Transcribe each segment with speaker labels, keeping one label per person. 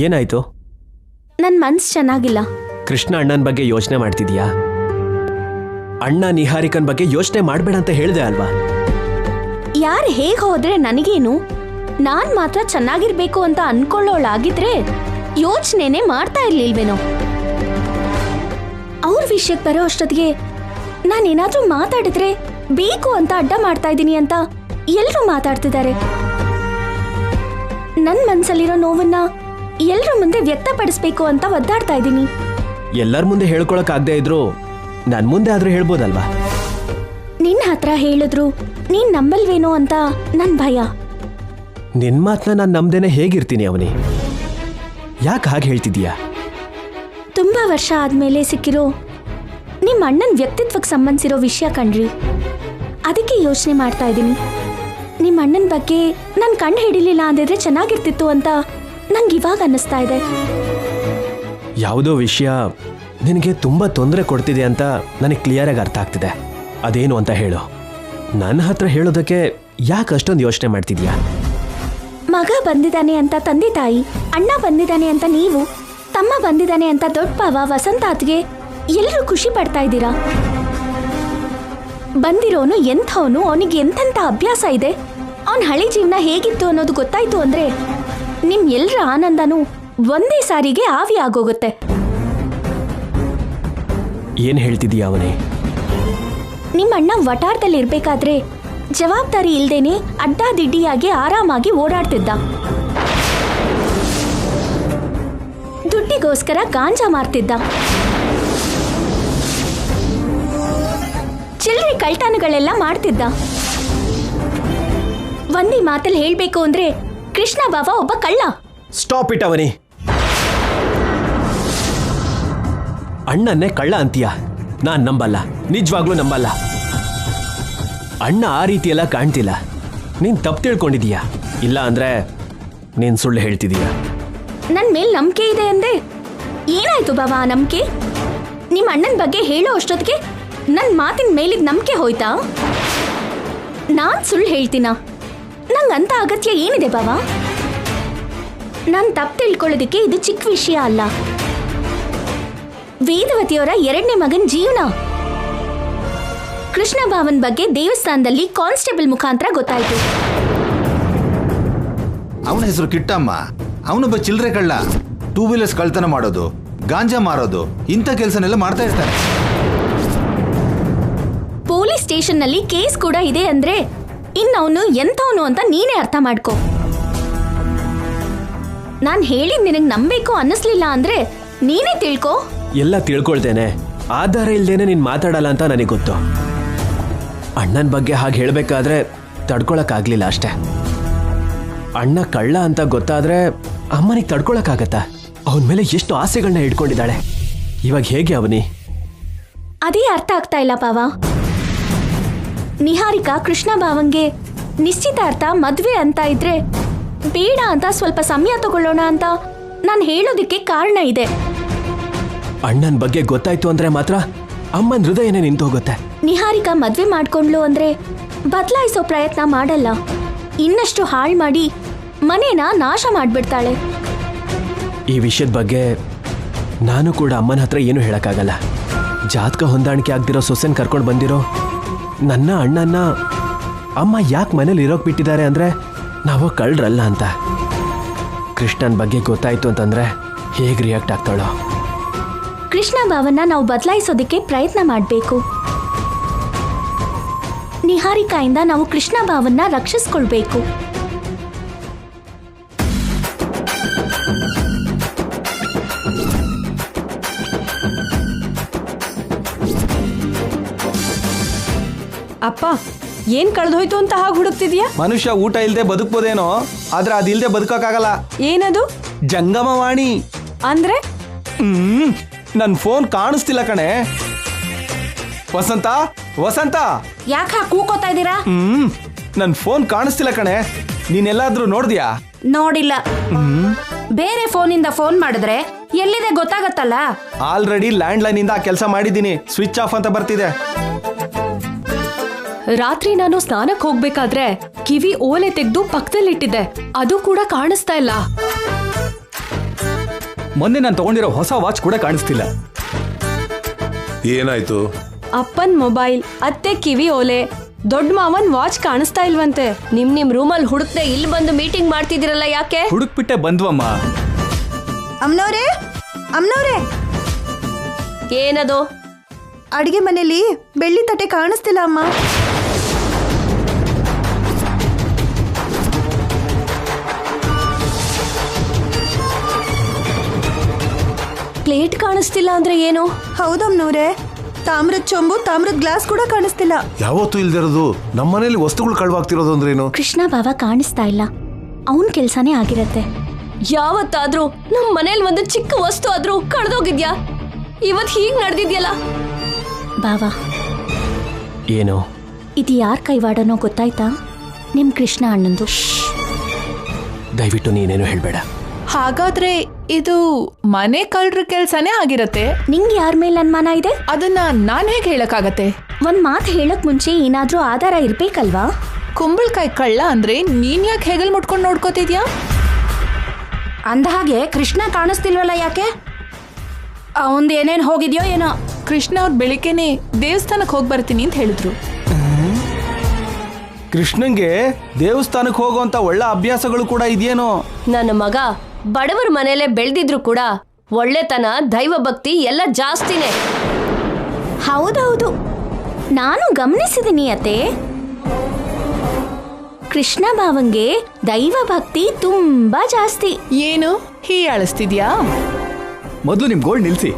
Speaker 1: ಏನಾಯ್ತು?
Speaker 2: ನನ್ ಮನ್ಸ್ ಚೆನ್ನಾಗಿಲ್ಲ.
Speaker 1: ಕೃಷ್ಣ ಅಣ್ಣನ ಬಗ್ಗೆ ಯೋಚನೆ ಮಾಡ್ತಿದ್ಯಾ? ಅಣ್ಣ ನಿಹಾರಿಕನ್ ಬಗ್ಗೆ ಯೋಚನೆ ಮಾಡ್ಬೇಡ ಅಂತ ಹೇಳ್ದೆ ಅಲ್ವಾ?
Speaker 2: ಯಾರು ಹೇಗ್ ಹೋದ್ರೆ ನನಗೇನು? ನಾನ್ ಮಾತ್ರ ಚೆನ್ನಾಗಿರ್ಬೇಕು ಅಂತ ಅನ್ಕೊಳ್ಳೋಳಾಗಿದ್ರೆ ಯೋಚನೆನೆ ಮಾಡ್ತಾ ಇರ್ಲಿಲ್ವೇನೋ. ಅವ್ರ ವಿಷಯಕ್ಕೆ ಬರೋ ಅಷ್ಟೊತ್ತಿಗೆ ನಾನೇನಾದ್ರೂ ಮಾತಾಡಿದ್ರೆ ಬೇಕು ಅಂತ ಅಡ್ಡ ಮಾಡ್ತಾ ಇದ್ದೀನಿ ಅಂತ ಎಲ್ರೂ ಮಾತಾಡ್ತಿದ್ದಾರೆ. ನನ್ ಮನ್ಸಲ್ಲಿರೋ ನೋವನ್ನ ಎಲ್ರ ಮುಂದೆ ವ್ಯಕ್ತಪಡಿಸ್ಬೇಕು ಅಂತ ಒದ್ದಾಡ್ತಾ ಇದ್ದೀನಿ.
Speaker 1: ಎಲ್ಲರ ಮುಂದೆ ಹೇಳ್ಕೊಳಕ್ ಆಗದೆ ಇದ್ರು ನನ್ ಮುಂದೆ ಆದ್ರೂ ಹೇಳ್ಬೋದಲ್ವಾ?
Speaker 2: ನಿನ್ನ ಹತ್ರ ಹೇಳಿದ್ರು ನೀನ್ ನಂಬಲ್ವೇನೋ ಅಂತ ನನ್ ಭಯ.
Speaker 1: ನಿನ್ ಮಾತನ್ನ ನಾನು ನಂಬ್ದೇನೆ ಹೇಗಿರ್ತೀನಿ ಅವನಿ? ಯಾಕೆ ಹಾಗೆ ಹೇಳ್ತಿದೀಯಾ?
Speaker 2: ತುಂಬಾ ವರ್ಷ ಆದ್ಮೇಲೆ ಸಿಕ್ಕಿರೋ ನಿಮ್ ಅಣ್ಣನ್ ವ್ಯಕ್ತಿತ್ವಕ್ಕೆ ಸಂಬಂಧಿಸಿರೋ ವಿಷಯ ಕಣ್ರಿ. ಅದಕ್ಕೆ ಯೋಚನೆ ಮಾಡ್ತಾ ಇದ್ದೀನಿ. ನಿಮ್ ಅಣ್ಣನ ಬಗ್ಗೆ ನನ್ ಕಣ್ಣು ಹಿಡಿಲಿಲ್ಲ ಅಂದಿದ್ರೆ ಚೆನ್ನಾಗಿರ್ತಿತ್ತು ಅಂತ ನಂಗೆ ಇವಾಗ ಅನ್ನಿಸ್ತಾ ಇದೆ.
Speaker 1: ಯಾವುದೋ ವಿಷಯ ನಿನಗೆ ತುಂಬಾ ತೊಂದರೆ ಕೊಡ್ತಿದೆ ಅಂತ ನನಗೆ ಕ್ಲಿಯರ್ ಆಗಿ ಅರ್ಥ ಆಗ್ತಿದೆ. ಅದೇನು ಅಂತ ಹೇಳು. ನನ್ನ ಹತ್ರ ಹೇಳೋದಕ್ಕೆ ಯಾಕೆ ಅಷ್ಟೊಂದು ಯೋಚನೆ ಮಾಡ್ತಿದ್ಯಾ?
Speaker 2: ಮಗ ಬಂದಿದ್ದಾನೆ ಅಂತ ತಂದೆ ತಾಯಿ, ಅಣ್ಣ ಬಂದಿದ್ದಾನೆ ಅಂತ ನೀವು, ತಮ್ಮ ಬಂದಿದ್ದಾನೆ ಅಂತ ದೊಡ್ಡ ಪಾವ ವಸಂತಾತ್ಗೆ ಎಲ್ಲರೂ ಖುಷಿ ಪಡ್ತಾ ಇದ್ದೀರಾ. ಬಂದಿರೋನು ಎಂಥವನು, ಅವನಿಗೆ ಎಂತೆಂಥ ಅಭ್ಯಾಸ ಇದೆ, ಅವನ ಹಳೆ ಜೀವನ ಹೇಗಿತ್ತು ಅನ್ನೋದು ಗೊತ್ತಾಯ್ತು ಅಂದ್ರೆ ನಿಮ್ ಎಲ್ಲರ ಆನಂದನೂ ಒಂದೇ ಸಾರಿಗೆ ಆವಿ ಆಗೋಗುತ್ತೆ.
Speaker 1: ಏನ್ ಹೇಳ್ತಿದೀಯ ಅವನೇ?
Speaker 2: ನಿಮ್ಮ ಅಣ್ಣ ವಟಾರದಲ್ಲಿ ಇರ್ಬೇಕಾದ್ರೆ ಜವಾಬ್ದಾರಿ ಇಲ್ದೇನೆ ಅಡ್ಡಾದಿಡ್ಡಿಯಾಗಿ ಆರಾಮಾಗಿ ಓಡಾಡ್ತಿದ್ದ. ದುಡ್ಡಿಗೋಸ್ಕರ ಗಾಂಜಾ ಮಾರ್ತಿದ್ದ. ಚಿಲ್ಲರೆ ಕಳ್ತನಗಳೆಲ್ಲ ಮಾಡ್ತಿದ್ದ. ಒಂದೇ ಮಾತಲ್ಲಿ ಹೇಳ್ಬೇಕು ಅಂದ್ರೆ ಕೃಷ್ಣ ಬಾವ ಒಬ್ಬ ಕಳ್ಳ.
Speaker 1: ಸ್ಟಾಪ್ ಇಟ್ ಅವನಿ. ಅಣ್ಣನ್ನೇ ಕಳ್ಳ ಅಂತೀಯ? ನಾನ್ ನಂಬಲ್ಲ, ನಿಜವಾಗ್ಲೂ ನಂಬಲ್ಲ. ಅಣ್ಣ ಆ ರೀತಿ ಎಲ್ಲ ಕಾಣ್ತಿಲ್ಲ. ನೀನ್ ತಪ್ಪು ತಿಳ್ಕೊಂಡಿದೀಯಾ, ಇಲ್ಲ ಅಂದ್ರೆ ನೀನ್ ಸುಳ್ಳು ಹೇಳ್ತಿದೀಯ.
Speaker 2: ನನ್ ಮೇಲ್ ನಂಬಿಕೆ ಇದೆ ಅಂದೆ. ಏನಾಯ್ತು ಬಾವ ಆ ನಂಬಿಕೆ? ನಿಮ್ಮ ಅಣ್ಣನ ಬಗ್ಗೆ ಹೇಳೋ ಅಷ್ಟೊತ್ತಿಗೆ ನನ್ ಮಾತಿನ ಮೇಲಿದ್ ನಂಬಿಕೆ ಹೋಯ್ತಾ? ನಾನ್ ಸುಳ್ಳು ಹೇಳ್ತೀನ? ನಂಗಂತ ಅಗತ್ಯ ಏನಿದೆ ಬಾವ? ನಾನ್ ತಪ್ಪು ತಿಳ್ಕೊಳ್ಳೋದಿಕ್ಕೆ ಇದು ಚಿಕ್ಕ ವಿಷಯ ಅಲ್ಲ. ವೇದವತಿಯವರ 2ನೇ ಮಗನ್ ಜೀವನ. ಕೃಷ್ಣ ಭಾವನ್ ಬಗ್ಗೆ ದೇವಸ್ಥಾನದಲ್ಲಿ ಕಾನ್ಸ್ಟೇಬಲ್ ಮುಖಾಂತರ ಗೊತ್ತಾಯ್ತು.
Speaker 3: ಅವನ ಹೆಸರು ಕಿಟ್ಟಮ್ಮ. ಅವನೊಬ್ಬ ಚಿಲ್ಲರೆ ಕಳ್ಳ. 2 ವೀಲರ್ಸ್ ಕಳ್ತನ ಮಾಡೋದು, ಗಾಂಜಾ ಮಾರೋದು, ಇಂಥ ಕೆಲಸನೆಲ್ಲ ಮಾಡ್ತಾ ಇರ್ತಾನೆ.
Speaker 2: ಪೊಲೀಸ್ ಸ್ಟೇಷನ್ ನಲ್ಲಿ ಕೇಸ್ ಕೂಡ ಇದೆ ಅಂದ್ರೆ ಇನ್ನವನು ಎಂತವನು ಅಂತ ನೀನೇ ಅರ್ಥ ಮಾಡ್ಕೋ. ನಾನ್ ಹೇಳಿದ್ ನಿನಗ್ ನಂಬೇಕು ಅನ್ನಿಸ್ಲಿಲ್ಲ ಅಂದ್ರೆ ನೀನೇ ತಿಳ್ಕೋ.
Speaker 1: ಎಲ್ಲ ತಿಳ್ಕೊಳ್ತೇನೆ, ಆಧಾರ ಇಲ್ದೇನೆ ನೀನ್ ಮಾತಾಡಲ್ಲ ಅಂತ ನನಗೆ ಗೊತ್ತು. ಅಣ್ಣನ ಬಗ್ಗೆ ಹಾಗೆ ಹೇಳ್ಬೇಕಾದ್ರೆ ತಡ್ಕೊಳಕ್ ಆಗ್ಲಿಲ್ಲ ಅಷ್ಟೇ. ಅಣ್ಣ ಕಳ್ಳ ಅಂತ ಗೊತ್ತಾದ್ರೆ ಅಮ್ಮನಿಗೆ ತಡ್ಕೊಳಕ್ಕಾಗತ್ತ? ಅವನ ಮೇಲೆ ಎಷ್ಟು ಆಸೆಗಳನ್ನ ಇಟ್ಕೊಂಡಿದ್ದಾಳೆ. ಇವಾಗ ಹೇಗೆ ಅವನಿ?
Speaker 2: ಅದೇ ಅರ್ಥ ಆಗ್ತಾ ಇಲ್ಲ ಪಾವ. ನಿಹಾರಿಕಾ ಕೃಷ್ಣ ಭಾವಂಗೆ ನಿಶ್ಚಿತಾರ್ಥ ಮದ್ವೆ ಅಂತ ಇದ್ರೆ ಬೇಡ ಅಂತ ಸ್ವಲ್ಪ ಸಮಯ ತಗೊಳ್ಳೋಣ ಅಂತ ನಾನು ಹೇಳೋದಿಕ್ಕೆ ಕಾರಣ ಇದೆ.
Speaker 1: ಅಣ್ಣನ ಬಗ್ಗೆ ಗೊತ್ತಾಯ್ತು ಅಂದ್ರೆ ಮಾತ್ರ ಅಮ್ಮನ ಹೃದಯನೇ ನಿಂತು ಹೋಗುತ್ತೆ.
Speaker 2: ನಿಹಾರಿಕಾ ಮದ್ವೆ ಮಾಡ್ಕೊಂಡ್ಲು ಅಂದ್ರೆ ಬದಲಾಯಿಸೋ ಪ್ರಯತ್ನ ಮಾಡಲ್ಲ. ಇನ್ನಷ್ಟು ಹಾಳು ಮಾಡಿ ಮನೇನ ನಾಶ ಮಾಡ್ಬಿಡ್ತಾಳೆ.
Speaker 1: ಈ ವಿಷಯದ ಬಗ್ಗೆ ನಾನು ಕೂಡ ಅಮ್ಮನ ಹತ್ರ ಏನು ಹೇಳಕ್ಕಾಗಲ್ಲ. ಜಾತಕ ಹೊಂದಾಣಿಕೆ ಆಗ್ದಿರೋ ಸೊಸೆನ್ ಕರ್ಕೊಂಡು ಬಂದಿರೋ ನನ್ನ ಅಣ್ಣನ ಅಮ್ಮ ಯಾಕೆ ಮನೇಲಿ ಇರೋಕ್ ಬಿಟ್ಟಿದ್ದಾರೆ ಅಂದ್ರೆ ನಾವು ಕಳ್ರಲ್ಲ ಅಂತ. ಕೃಷ್ಣನ್ ಬಗ್ಗೆ ಗೊತ್ತಾಯ್ತು ಅಂತಂದ್ರೆ ಹೇಗೆ ರಿಯಾಕ್ಟ್ ಆಗ್ತಾಳೋ?
Speaker 2: ಕೃಷ್ಣ ಭಾವನ್ನ ನಾವು ಬದಲಾಯಿಸೋದಕ್ಕೆ ಪ್ರಯತ್ನ ಮಾಡಬೇಕು. ನಿಹಾರಿಕಾಯಿಂದ ನಾವು ಕೃಷ್ಣ ಭಾವನ್ನ ರಕ್ಷಿಸ್ಕೊಳ್ಬೇಕು.
Speaker 4: ಅಪ್ಪ, ಏನ್ ಕಳೆದೋಯ್ತು ಅಂತ ಹಾಗೆ ಹುಡುಕ್ತಿದ್ಯಾ?
Speaker 5: ಮನುಷ್ಯ ಊಟ ಇಲ್ದೆ ಬದುಕ್ಬೋದೇನೋ, ಆದ್ರೆ ಅದಿಲ್ದೆ ಬದುಕಕ್ಕಾಗಲ್ಲ.
Speaker 4: ಏನದು?
Speaker 5: ಜಂಗಮವಾಣಿ
Speaker 4: ಅಂದ್ರೆ?
Speaker 5: ನನ್ ಫೋನ್ ಕಾಣಿಸ್ತಿಲ್ಲ ಕಣೆ. ವಸಂತ, ವಸಂತ,
Speaker 6: ಯಾಕ ಕೂಕೋತಾ ಇದ್ದೀರಾ?
Speaker 5: ನನ್ ಫೋನ್ ಕಾಣಿಸ್ತಿಲ್ಲ ಕಣೆ. ನೀನೆಲ್ಲಾದ್ರೂ ನೋಡ್ದ್ಯಾ?
Speaker 6: ನೋಡಿಲ್ಲ. ಬೇರೆ ಫೋನಿಂದ ಫೋನ್ ಮಾಡಿದ್ರೆ ಎಲ್ಲಿದೆ ಗೊತ್ತಾಗತ್ತಲ್ಲ.
Speaker 5: ಆಲ್ರೆಡಿ ಲ್ಯಾಂಡ್ ಲೈನ್ ಇಂದ ಕೆಲಸ ಮಾಡಿದ್ದೀನಿ, ಸ್ವಿಚ್ ಆಫ್ ಅಂತ ಬರ್ತಿದೆ.
Speaker 4: ರಾತ್ರಿ ನಾನು ಸ್ನಾನಕ್ಕೆ ಹೋಗ್ಬೇಕಾದ್ರೆ ಕಿವಿ ಓಲೆ ತೆಗೆದು ಪಕ್ಕದಲ್ಲಿಟ್ಟಿದ್ದೆ, ಅದು ಕೂಡ ಕಾಣಿಸ್ತಾ ಇಲ್ಲ.
Speaker 5: ಮೊನ್ನೆ ನಾನು ತಗೊಂಡಿರೋ ಹೊಸ ವಾಚ್ ಕೂಡ ಕಾಣಿಸ್ತಿಲ್ಲ.
Speaker 7: ಏನಾಯ್ತು?
Speaker 4: ಅಪ್ಪನ್ ಮೊಬೈಲ್, ಅತ್ತೆ ಕಿವಿ ಓಲೆ, ದೊಡ್ಡ ಮಾವನ್ ವಾಚ್ ಕಾಣಿಸ್ತಾ ಇಲ್ವಂತೆ. ನಿಮ್ ರೂಮಲ್ಲಿ ಹುಡುಕ್ದೆ ಇಲ್ಲಿ ಬಂದು ಮೀಟಿಂಗ್ ಮಾಡ್ತಿದ್ದೀರಲ್ಲ, ಯಾಕೆ?
Speaker 5: ಹುಡುಕ್ಬಿಟ್ಟೆ ಬಂದ್ವಮ್ಮ.
Speaker 8: ಅಮ್ನವ್ರೆ, ಅಮ್ನವ್ರೆ,
Speaker 4: ಏನದು?
Speaker 8: ಅಡಿಗೆ ಮನೇಲಿ ಬೆಳ್ಳಿ ತಟ್ಟೆ ಕಾಣಿಸ್ತಿಲ್ಲ ಅಮ್ಮ.
Speaker 4: ಪ್ಲೇಟ್ ಕಾಣಿಸ್ತಿಲ್ಲ ಅಂದ್ರೆ ಏನು?
Speaker 8: ಹೌದಮ್ನವ್ರೆ, ತಾಮ್ರದ ಚೊಂಬು, ತಾಮ್ರದ ಗ್ಲಾಸ್ ಕೂಡ ಕಾಣಿಸ್ತಿಲ್ಲ.
Speaker 7: ಯಾವತ್ತೂ ಇಲ್ದಿರೋದು ನಮ್ಮನೇಲಿ ವಸ್ತುಗಳು ಕಳ್ವಾಗ್ತಿರೋದು ಅಂದ್ರೇನು?
Speaker 2: ಕೃಷ್ಣ ಬಾವ ಕಾಣಿಸ್ತಾ ಇಲ್ಲ, ಅವನ್ ಕೆಲ್ಸನೇ ಆಗಿರತ್ತೆ.
Speaker 4: ಯಾವತ್ತಾದ್ರೂ ನಮ್ ಮನೇಲಿ ಒಂದು ಚಿಕ್ಕ ವಸ್ತು ಆದ್ರೂ ಕಳ್ದೋಗಿದ್ಯಾ? ಇವತ್ ಹೀಗ್ ನಡೆದಿದ್ಯಲ್ಲ.
Speaker 2: ಬಾವ,
Speaker 1: ಏನು?
Speaker 2: ಇದು ಯಾರ್ ಕೈವಾಡನೋ ಗೊತ್ತಾಯ್ತಾ? ನಿಮ್ ಕೃಷ್ಣ ಅಣ್ಣಂದು.
Speaker 1: ದಯವಿಟ್ಟು ನೀನೇನು ಹೇಳ್ಬೇಡ.
Speaker 9: ಹಾಗಾದ್ರೆ ಇದು ಮನೆ ಕಳ್ರ ಕೆಲ್ಸನೇ ಆಗಿರತ್ತೆ.
Speaker 2: ನಿಂಗೆ ಯಾರ ಮೇಲೆ ಅನುಮಾನ ಇದೆ?
Speaker 9: ಅದನ್ನ ನಾನ್ ಹೇಗೆ ಹೇಳಕ್ಕಾಗತ್ತೆ?
Speaker 2: ಒಂದ್ ಮಾತು ಹೇಳಕ್ ಮುಂಚೆ ಏನಾದ್ರೂ ಆಧಾರ ಇರ್ಬೇಕಲ್ವಾ?
Speaker 9: ಕುಂಬಳಕಾಯಿ ಕಳ್ಳ ಅಂದ್ರೆ ನೀನ್ ಯಾಕೆ ಹೆಗಲ್ ಮುಟ್ಕೊಂಡು ನೋಡ್ಕೋತಿದ್ಯಾ?
Speaker 6: ಅಂದ ಹಾಗೆ ಕೃಷ್ಣ ಕಾಣಿಸ್ತಿಲ್ವಲ್ಲ, ಯಾಕೆ? ಅವಂದ್ ಏನೇನ್ ಹೋಗಿದ್ಯೋ ಏನೋ.
Speaker 9: ಕೃಷ್ಣ ಅವ್ರ ಬೆಳಿಗ್ಗೆನೆ ದೇವಸ್ಥಾನಕ್ಕೆ ಹೋಗಿ ಬರ್ತೀನಿ ಅಂತ ಹೇಳಿದ್ರು.
Speaker 5: ಕೃಷ್ಣಂಗೆ ದೇವಸ್ಥಾನಕ್ಕೆ ಹೋಗುವಂತ ಒಳ್ಳೆ ಅಭ್ಯಾಸಗಳು ಕೂಡ ಇದೆಯೇನೋ.
Speaker 4: ನನ್ನ ಮಗ ಬಡವರ ಮನೇಲೆ ಬೆಳೆದಿದ್ರು ಕೂಡ ಒಳ್ಳೆತನ, ದೈವ ಭಕ್ತಿ ಎಲ್ಲ ಜಾಸ್ತಿನೇ.
Speaker 2: ಹೌದೌದು, ನಾನು ಗಮನಿಸಿದೀನಿ ಅತ್ತೆ. ಕೃಷ್ಣ ಭಾವಂಗೆ ದೈವ ಭಕ್ತಿ ತುಂಬಾ ಜಾಸ್ತಿ.
Speaker 9: ಏನು ಹೀಯಾಳಿಸ್ತಿದ್ಯಾ?
Speaker 5: ಮೊದಲು ನಿಮ್ ಗೋಲ್ಡ್ ನಿಲ್ಸಿ.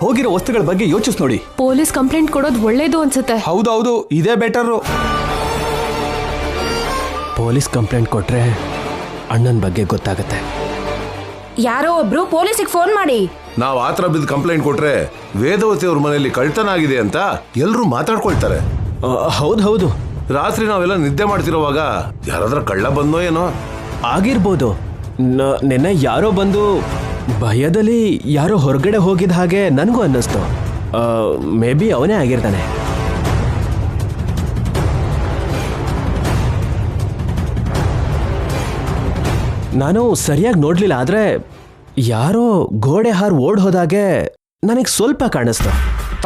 Speaker 5: ಹೋಗಿರೋ ವಸ್ತುಗಳ ಬಗ್ಗೆ ಯೋಚಿಸ್ ನೋಡಿ.
Speaker 4: ಪೊಲೀಸ್ ಕಂಪ್ಲೇಂಟ್ ಕೊಡೋದು ಒಳ್ಳೇದು ಅನ್ಸುತ್ತೆ.
Speaker 5: ಹೌದೌದು, ಇದೇ ಬೆಟರು.
Speaker 1: ಪೊಲೀಸ್ ಕಂಪ್ಲೇಂಟ್ ಕೊಟ್ರೆ ಅಣ್ಣನ ಬಗ್ಗೆ ಗೊತ್ತಾಗತ್ತೆ.
Speaker 6: ಯಾರೋ ಒಬ್ರು ಪೊಲೀಸಿಗೆ ಫೋನ್ ಮಾಡಿ.
Speaker 7: ನಾವ್ ಆತರ ಬಿದ್ದು ಕಂಪ್ಲೇಂಟ್ ಕೊಟ್ರೆ ವೇದವತಿ ಅವ್ರ ಮನೆಯಲ್ಲಿ ಕಳ್ತನ ಆಗಿದೆ ಅಂತ ಎಲ್ರು ಮಾತಾಡ್ಕೊಳ್ತಾರೆ.
Speaker 1: ಹೌದು,
Speaker 7: ರಾತ್ರಿ ನಾವೆಲ್ಲ ನಿದ್ದೆ ಮಾಡ್ತಿರೋವಾಗ ಯಾರಾದ್ರೂ ಕಳ್ಳ ಬಂದೋ ಏನೋ.
Speaker 1: ಆಗಿರ್ಬೋದು. ನಿನ್ನೆ ಯಾರೋ ಬಂದು ಭಯದಲ್ಲಿ ಯಾರೋ ಹೊರಗಡೆ ಹೋಗಿದ ಹಾಗೆ ನನಗೂ ಅನ್ನಿಸ್ತು. ಮೇ ಬಿ ಅವನೇ ಆಗಿರ್ತಾನೆ. ನಾನು ಸರಿಯಾಗಿ ನೋಡ್ಲಿಲ್ಲ, ಆದ್ರೆ ಯಾರೋ ಗೋಡೆ ಹಾರ್ ಓಡ್ ಹೋದಾಗೆ ನನಗೆ ಸ್ವಲ್ಪ ಕಾಣಿಸ್ತು.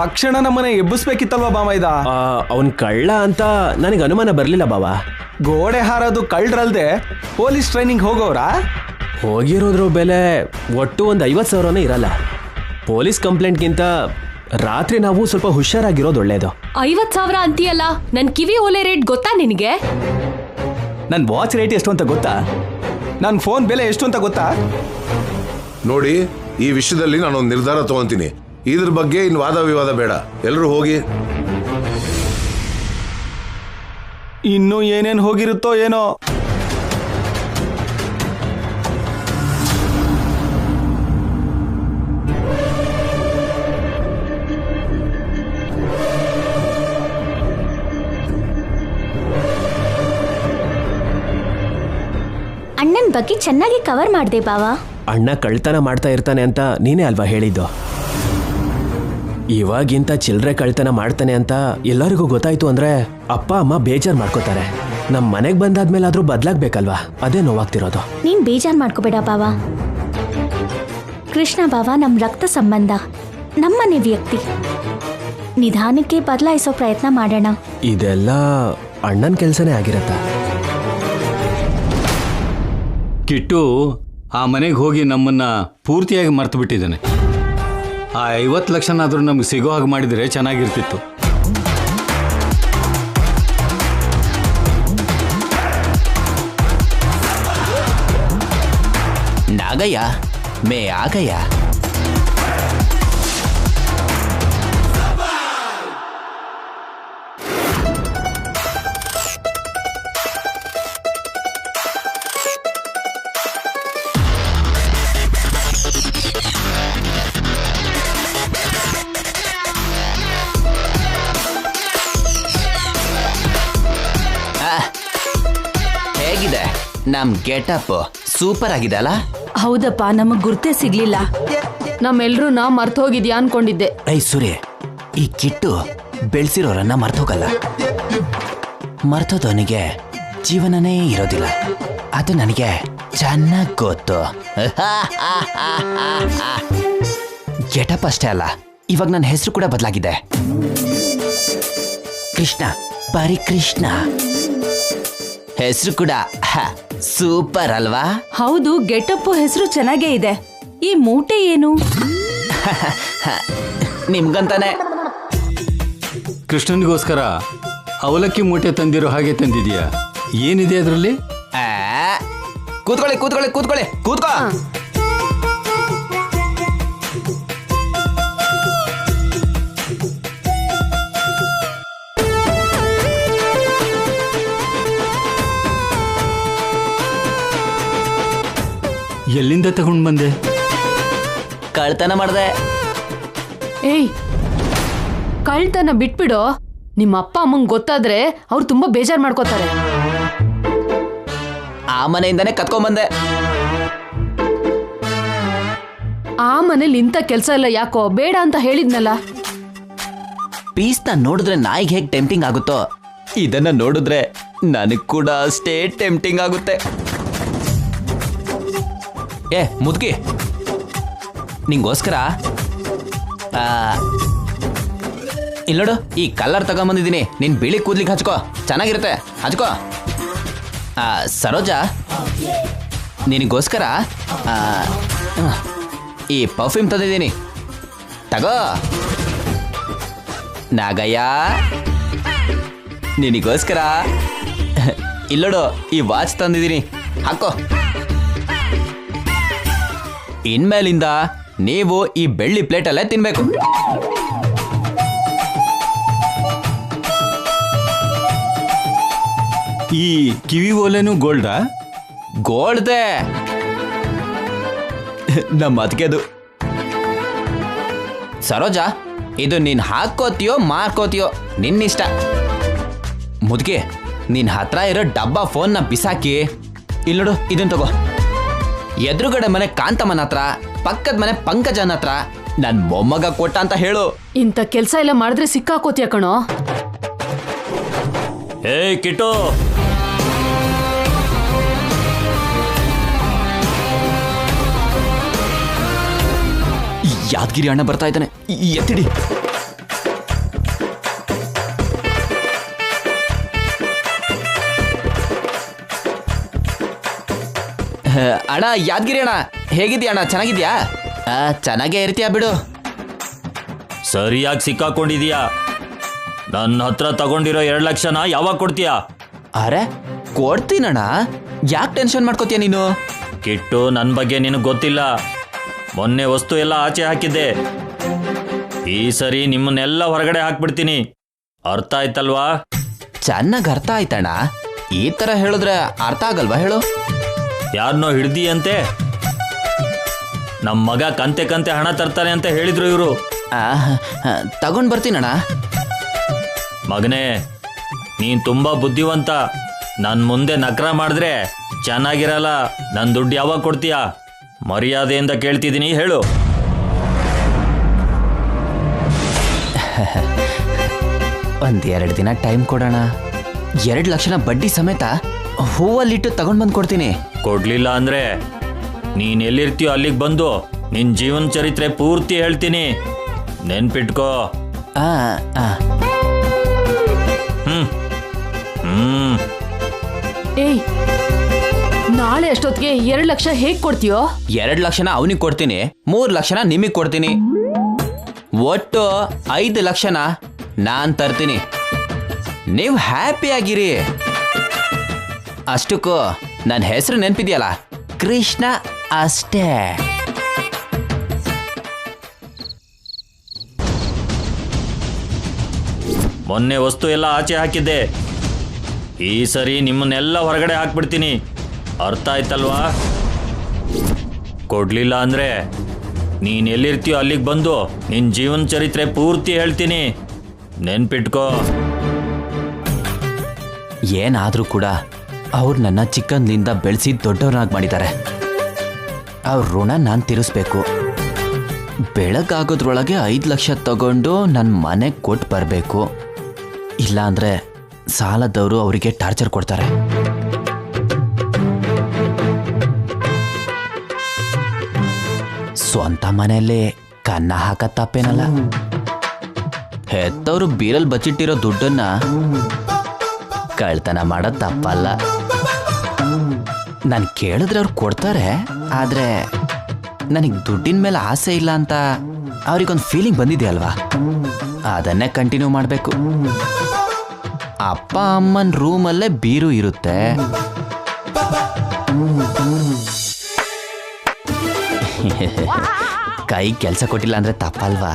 Speaker 5: ತಕ್ಷಣ ನಮ್ಮನೆ ಎಬ್ಬಿಸ್ಬೇಕಿತ್ತಲ್ವಾ ಬಾಮ ಇದ?
Speaker 1: ಅವನ್ ಕಳ್ಳ ಅಂತ ನನಗೆ ಅನುಮಾನ ಬರಲಿಲ್ಲ ಬಾವ.
Speaker 5: ಗೋಡೆ ಹಾರೋದು ಕಳ್ಳರಲ್ದೆ ಪೊಲೀಸ್ ಟ್ರೈನಿಂಗ್ ಹೋಗೋರಾ?
Speaker 1: ಹೋಗಿರೋದ್ರ ಬೆಲೆ ಒಟ್ಟು ಒಂದು 50,000ನೇ ಇರಲ್ಲ. ಪೊಲೀಸ್ ಕಂಪ್ಲೇಂಟ್ಗಿಂತ ರಾತ್ರಿ ನಾವು ಸ್ವಲ್ಪ ಹುಷಾರಾಗಿರೋದು ಒಳ್ಳೇದು.
Speaker 4: 50,000 ಅಂತೀಯಲ್ಲ, ನನ್ ಕಿವಿ ಓಲೆ ರೇಟ್ ಗೊತ್ತಾ ನಿನಗೆ?
Speaker 5: ನನ್ನ ವಾಚ್ ರೇಟ್ ಎಷ್ಟು ಅಂತ ಗೊತ್ತಾ? ನನ್ನ ಫೋನ್ ಬೆಲೆ ಎಷ್ಟು ಅಂತ ಗೊತ್ತಾ?
Speaker 7: ನೋಡಿ, ಈ ವಿಷಯದಲ್ಲಿ ನಾನೊಂದು ನಿರ್ಧಾರ ತಗೊಂತೀನಿ. ಇದ್ರ ಬಗ್ಗೆ ಇನ್ನು ವಾದ ವಿವಾದ ಬೇಡ. ಎಲ್ಲರೂ ಹೋಗಿ.
Speaker 5: ಇನ್ನೂ ಏನೇನು ಹೋಗಿರುತ್ತೋ ಏನೋ.
Speaker 2: ಅಣ್ಣನ ಬಗ್ಗೆ ಚೆನ್ನಾಗಿ ಕವರ್ ಮಾಡ್ದೆ ಬಾವ.
Speaker 1: ಅಣ್ಣ ಕಳ್ತನ ಮಾಡ್ತಾ ಇರ್ತಾನೆ ಅಂತ ನೀನೇ ಅಲ್ವಾ ಹೇಳಿದ್ದು? ಇವಾಗಿಂತ ಚಿಲ್ಲರೆ ಕಳ್ತನ ಮಾಡ್ತಾನೆ ಅಂತ ಎಲ್ಲರಿಗೂ ಗೊತ್ತಾಯ್ತು ಅಂದ್ರೆ ಅಪ್ಪ ಅಮ್ಮ ಬೇಜಾರ್ ಮಾಡ್ಕೋತಾರೆ. ನಮ್ಮ ಮನೆಗೆ ಬಂದಾದ್ಮೇಲೆ ಆದ್ರೂ ಬದಲಾಗ್ಬೇಕಲ್ವಾ? ಅದೇ ನೋವಾಗ್ತಿರೋದು.
Speaker 2: ನೀನ್ ಬೇಜಾರ್ ಮಾಡ್ಕೋಬೇಡ ಬಾವ. ಕೃಷ್ಣ ಬಾವ ನಮ್ ರಕ್ತ ಸಂಬಂಧ, ನಮ್ಮನೆ ವ್ಯಕ್ತಿ. ನಿಧಾನಕ್ಕೆ ಬದಲಾಯಿಸೋ ಪ್ರಯತ್ನ ಮಾಡೋಣ.
Speaker 1: ಇದೆಲ್ಲ ಅಣ್ಣನ ಕೆಲಸನೇ ಆಗಿರತ್ತ.
Speaker 10: ಕಿಟ್ಟು ಆ ಮನೆಗೆ ಹೋಗಿ ನಮ್ಮನ್ನ ಪೂರ್ತಿಯಾಗಿ ಮರ್ತು ಬಿಟ್ಟಿದ್ದಾನೆ. ಆ 50 ಲಕ್ಷನಾದ್ರೂ ನಮ್ಗೆ ಸಿಗೋ ಹಾಗೆ ಮಾಡಿದರೆ ಚೆನ್ನಾಗಿರ್ತಿತ್ತು.
Speaker 11: ನಾಗಯ್ಯ ಮೇ ಆಗಯ್ಯ. ಹೇಗಿದೆ ನಮ್ ಗೆಟಪ್? ಸೂಪರ್ ಆಗಿದೆ ಅಲ್ಲ?
Speaker 6: ಹೌದಪ್ಪ, ನಮಗ್ ಗುರ್ತೇ ಸಿಗ್ಲಿಲ್ಲ.
Speaker 4: ನಮ್ಮೆಲ್ರೂ ಮರ್ತು ಹೋಗಿದ್ಯಾ ಅನ್ಕೊಂಡಿದ್ದೆ.
Speaker 11: ಐ ಸೂರ್ಯ, ಈ ಕಿಟ್ಟು ಬೆಳೆಸಿರೋರನ್ನ ಮರ್ತೋಗಲ್ಲ. ಮರ್ತೋದವನಿಗೆ ಜೀವನನೇ ಇರೋದಿಲ್ಲ. ಅದು ನನಗೆ ಚೆನ್ನಾಗಿ ಗೊತ್ತು. ಗೆಟಪ್ ಅಷ್ಟೇ ಅಲ್ಲ, ಇವಾಗ ನನ್ನ ಹೆಸರು ಕೂಡ ಬದಲಾಗಿದೆ. ಕೃಷ್ಣ, ಬರೀ ಕೃಷ್ಣ. ಹೆಸರು ಕೂಡ ಸೂಪರ್ ಅಲ್ವಾ?
Speaker 6: ಹೌದು, ಗೆಟಪ್ ಹೆಸರು ಚೆನ್ನಾಗೇ ಇದೆ. ಈ ಮೂಟೆ ಏನು?
Speaker 11: ನಿಮ್ಗಂತಾನೆ.
Speaker 10: ಕೃಷ್ಣನಿಗೋಸ್ಕರ ಅವಲಕ್ಕಿ ಮೂಟೆ ತಂದಿರೋ ಹಾಗೆ ತಂದಿದೀಯಾ? ಏನಿದೆ ಅದರಲ್ಲಿ?
Speaker 11: ಕೂತ್ಕೊಳ್ಳಿ ಕೂತ್ಕೊಳ್ಳಿ ಕೂತ್ಕೊಳ್ಳಿ ಕೂತ್ಕೋ.
Speaker 10: ಎಲ್ಲಿಂದ ತಗೊಂಡು ಬಂದೆ?
Speaker 11: ಕಳ್ತನ ಮಾಡ್ದೆ.
Speaker 4: ಏಯ್, ಕಳ್ತನ ಬಿಟ್ಬಿಡು. ನಿಮ್ಮ ಅಪ್ಪ ಅಮ್ಮಂಗೆ ಗೊತ್ತಾದ್ರೆ ಅವ್ರು ತುಂಬಾ ಬೇಜಾರು ಮಾಡ್ಕೋತಾರೆ.
Speaker 11: ಆ ಮನೆಯಿಂದಾನೆ ಕತ್ಕೊಂಡ್ಬಂದೆ.
Speaker 4: ಆ ಮನೇಲಿ ಇಂಥ ಕೆಲಸ ಎಲ್ಲ ಯಾಕೋ ಬೇಡ ಅಂತ ಹೇಳಿದ್ನಲ್ಲ.
Speaker 11: ಪೀಸ್ನ ನೋಡಿದ್ರೆ ನಾಯಿಗೆ ಹೇಗೆ ಟೆಂಪ್ಟಿಂಗ್ ಆಗುತ್ತೋ, ಇದನ್ನ ನೋಡಿದ್ರೆ ನನಗ್ ಕೂಡ ಅಷ್ಟೇ ಟೆಂಪ್ಟಿಂಗ್ ಆಗುತ್ತೆ. ಏ ಮುದ್ಕಿ, ನಿಂಗೋಸ್ಕರ ಇಲ್ಲಿ ನೋಡು, ಈ ಕಲರ್ ತಗೊಂಬಂದಿದ್ದೀನಿ. ನೀನ್ ಬಿಳಿ ಕೂದ್ಲಿಗೆ ಹಚ್ಕೋ, ಚೆನ್ನಾಗಿರುತ್ತೆ, ಹಚ್ಕೋ. ಸರೋಜಾ, ನಿನಗೋಸ್ಕರ ಈ ಪರ್ಫ್ಯೂಮ್ ತಂದಿದ್ದೀನಿ, ತಗೋ. ನಾಗಯ್ಯ, ನಿನಗೋಸ್ಕರ ಇಲ್ಲೋಡು, ಈ ವಾಚ್ ತಂದಿದ್ದೀನಿ, ಹಾಕೋ. ಇನ್ಮೇಲಿಂದ ನೀವು ಈ ಬೆಳ್ಳಿ ಪ್ಲೇಟಲ್ಲೇ ತಿನ್ಬೇಕು.
Speaker 10: ಈ ಕಿವಿ ಓಲೆನೂ ಗೋಲ್ಡಾ?
Speaker 11: ಗೋಲ್ಡ್ದೆ, ನಮ್ಮ ಅದಕ್ಕೆದು. ಸರೋಜಾ, ಇದು ನೀನ್ ಹಾಕೋತೀಯೋ ಮಾರ್ಕೋತೀಯೋ ನಿನ್ನಿಷ್ಟ. ಮುದ್ಗೆ, ನಿನ್ ಹತ್ರ ಇರೋ ಡಬ್ಬಾ ಫೋನ್ನ ಬಿಸಾಕಿ ಇಲ್ಲಿ ನೋಡು, ಇದನ್ ತಗೋ. ಎದುರುಗಡೆ ಮನೆ ಕಾಂತಮ್ಮನ ಹತ್ರ, ಪಕ್ಕದ ಮನೆ ಪಂಕಜನ ಹತ್ರ ನನ್ ಮೊಮ್ಮಗ ಕೊಟ್ಟ ಅಂತ ಹೇಳು.
Speaker 4: ಇಂಥ ಕೆಲಸ ಎಲ್ಲ ಮಾಡಿದ್ರೆ ಸಿಕ್ಕಾಕೋತಿಯ ಕಣೋ.
Speaker 10: ಏಯ್ ಕಿಟ್ಟು,
Speaker 11: ಯಾದಗಿರಿ ಅಣ್ಣ ಬರ್ತಾ ಇದ್ದಾನೆ, ಎತ್ತಿಡಿ. ಅಣ್ಣ, ಯಾದಗಿರಿ ಅಣ್ಣ, ಹೇಗಿದ್ಯಾ ಅಣ್ಣ? ಚೆನ್ನಾಗಿದ್ಯಾ? ಚೆನ್ನಾಗೇ ಇರ್ತೀಯ ಬಿಡು.
Speaker 12: ಸರಿಯಾಗಿ ಸಿಕ್ಕಾಕೊಂಡಿದೀಯಾ. ನನ್ನ ಹತ್ರ ತಗೊಂಡಿರೋ 2 ಲಕ್ಷನ ಯಾವಾಗ ಕೊಡ್ತೀಯಾ?
Speaker 11: ಅರೆ, ಕೊಡ್ತೀನಣ್ಣ, ಯಾಕೆ ಟೆನ್ಷನ್ ಮಾಡ್ಕೋತೀಯ ನೀನು?
Speaker 12: ಕಿಟ್ಟು, ನನ್ನ ಬಗ್ಗೆ ನಿನಗೆ ಗೊತ್ತಿಲ್ಲ. ಮೊನ್ನೆ ವಸ್ತು ಎಲ್ಲ ಆಚೆ ಹಾಕಿದ್ದೆ. ಈ ಸರಿ ನಿಮ್ಮನ್ನೆಲ್ಲ ಹೊರಗಡೆ ಹಾಕ್ಬಿಡ್ತೀನಿ, ಅರ್ಥ ಆಯ್ತಲ್ವಾ?
Speaker 11: ಚೆನ್ನಾಗಿ ಅರ್ಥ ಆಯ್ತಣ್ಣ. ಈ ತರ ಹೇಳಿದ್ರೆ ಅರ್ಥ ಆಗಲ್ವಾ ಹೇಳು?
Speaker 12: ಯಾರನ್ನೋ ಹಿಡ್ದಿಯಂತೆ. ನಮ್ಮ ಮಗ ಕಂತೆ ಕಂತೆ ಹಣ ತರ್ತಾನೆ ಅಂತ ಹೇಳಿದ್ರು ಇವರು.
Speaker 11: ತಗೊಂಡ್ ಬರ್ತೀನಣ್ಣ.
Speaker 12: ಮಗನೇ, ನೀನ್ ತುಂಬಾ ಬುದ್ಧಿವಂತ. ನನ್ನ ಮುಂದೆ ನಕ್ರ ಮಾಡಿದ್ರೆ ಚೆನ್ನಾಗಿರಲ್ಲ. ನನ್ನ ದುಡ್ಡು ಯಾವಾಗ ಕೊಡ್ತೀಯಾ? ಮರ್ಯಾದೆಯಿಂದ ಕೇಳ್ತಿದ್ದೀನಿ, ಹೇಳು.
Speaker 11: ಒಂದೆರಡು ದಿನ ಟೈಮ್ ಕೊಡೋಣ. 2 ಲಕ್ಷನ ಬಡ್ಡಿ ಸಮೇತ ಹೂವಲ್ಲಿಟ್ಟು ತಗೊಂಡ್ ಬಂದು ಕೊಡ್ತೀನಿ.
Speaker 12: ಕೊಡ್ಲಿಲ್ಲ ಅಂದ್ರೆ ನೀನ್ ಎಲ್ಲಿರ್ತೀಯೋ ಅಲ್ಲಿಗೆ ಬಂದು ನಿನ್ ಜೀವನ ಚರಿತ್ರೆ ಪೂರ್ತಿ ಹೇಳ್ತೀನಿ, ನೆನ್ಪಿಟ್ಕೋ.
Speaker 4: ಏಯ್, ನಾಳೆ ಅಷ್ಟೊತ್ತಿಗೆ 2 ಲಕ್ಷ ಹೇಗ್ ಕೊಡ್ತೀಯೋ?
Speaker 11: 2 ಲಕ್ಷನ ಅವನಿಗೆ ಕೊಡ್ತೀನಿ, 3 ಲಕ್ಷನ ನಿಮಗ್ ಕೊಡ್ತೀನಿ. ಒಟ್ಟು 5 ಲಕ್ಷನ ನಾನ್ ತರ್ತೀನಿ. ನೀವು ಹ್ಯಾಪಿ ಆಗಿರಿ. ಅಷ್ಟಕ್ಕೂ ನನ್ನ ಹೆಸರು ನೆನ್ಪಿದ್ಯಲ್ಲ, ಕೃಷ್ಣ ಅಷ್ಟೇ.
Speaker 12: ಮೊನ್ನೆ ವಸ್ತು ಎಲ್ಲ ಆಚೆ ಹಾಕಿದ್ದೆ. ಈ ಸರಿ ನಿಮ್ಮನ್ನೆಲ್ಲ ಹೊರಗಡೆ ಹಾಕ್ಬಿಡ್ತೀನಿ, ಅರ್ಥ ಆಯ್ತಲ್ವಾ? ಕೊಡ್ಲಿಲ್ಲ ಅಂದ್ರೆ ನೀನ್ ಎಲ್ಲಿರ್ತೀಯೋ ಅಲ್ಲಿಗೆ ಬಂದು ನಿನ್ ಜೀವನ ಚರಿತ್ರೆ ಪೂರ್ತಿ ಹೇಳ್ತೀನಿ, ನೆನ್ಪಿಟ್ಕೋ.
Speaker 11: ಏನಾದ್ರೂ ಕೂಡ ಅವ್ರು ನನ್ನ ಚಿಕ್ಕಂದ್ಲಿಂದ ಬೆಳೆಸಿ ದೊಡ್ಡವನಾಗಿ ಮಾಡಿದ್ದಾರೆ. ಅವ್ರ ಋಣ ನಾನು ತೀರಿಸ್ಬೇಕು. ಬೆಳಗಾಗೋದ್ರೊಳಗೆ 5 ಲಕ್ಷ ತಗೊಂಡು ನನ್ನ ಮನೆಗೆ ಕೊಟ್ಟು ಬರಬೇಕು. ಇಲ್ಲಾಂದ್ರೆ ಸಾಲದವರು ಅವರಿಗೆ ಟಾರ್ಚರ್ ಕೊಡ್ತಾರೆ. ಸ್ವಂತ ಮನೆಯಲ್ಲೇ ಕನ್ನ ಹಾಕತ್ ತಪ್ಪೇನಲ್ಲ. ಹೆತ್ತವರು ಬೀರಲ್ಲಿ ಬಚ್ಚಿಟ್ಟಿರೋ ದುಡ್ಡನ್ನ ಕಳ್ತನ ಮಾಡೋದು ತಪ್ಪಲ್ಲ. ನಾನು ಕೇಳಿದ್ರೆ ಅವ್ರು ಕೊಡ್ತಾರೆ, ಆದರೆ ನನಗೆ ದುಡ್ಡಿನ ಮೇಲೆ ಆಸೆ ಇಲ್ಲ ಅಂತ ಅವ್ರಿಗೊಂದು ಫೀಲಿಂಗ್ ಬಂದಿದೆಯಲ್ವಾ, ಅದನ್ನೇ ಕಂಟಿನ್ಯೂ ಮಾಡಬೇಕು. ಅಪ್ಪ ಅಮ್ಮನ ರೂಮಲ್ಲೇ ಬೀರು ಇರುತ್ತೆ. ಕೈ ಕೆಲಸ ಕೊಟ್ಟಿಲ್ಲ ಅಂದ್ರೆ ತಪ್ಪಲ್ವಾ?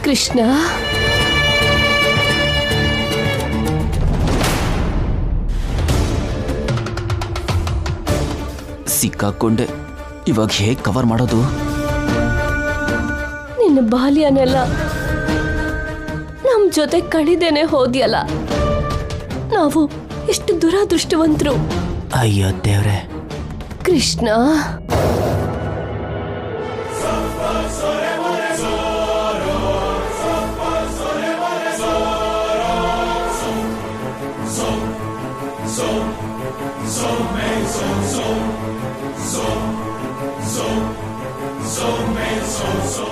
Speaker 4: ಕೃಷ್ಣ,
Speaker 11: ಸಿಕ್ಕಾಕೊಂಡೆ. ಇವಾಗ ಹೇಗೆ ಕವರ್ ಮಾಡೋದು?
Speaker 4: ನಿನ್ನ ಬಾಲ್ಯನೆಲ್ಲ ನಮ್ ಜೊತೆ ಕಳಿದೇನೆ ಹೋದ್ಯಲ್ಲ. ನಾವು ಎಷ್ಟು ದುರಾದೃಷ್ಟವಂತರು.
Speaker 11: ಅಯ್ಯೋ ದೇವ್ರೆ.
Speaker 4: ಕೃಷ್ಣ,
Speaker 2: So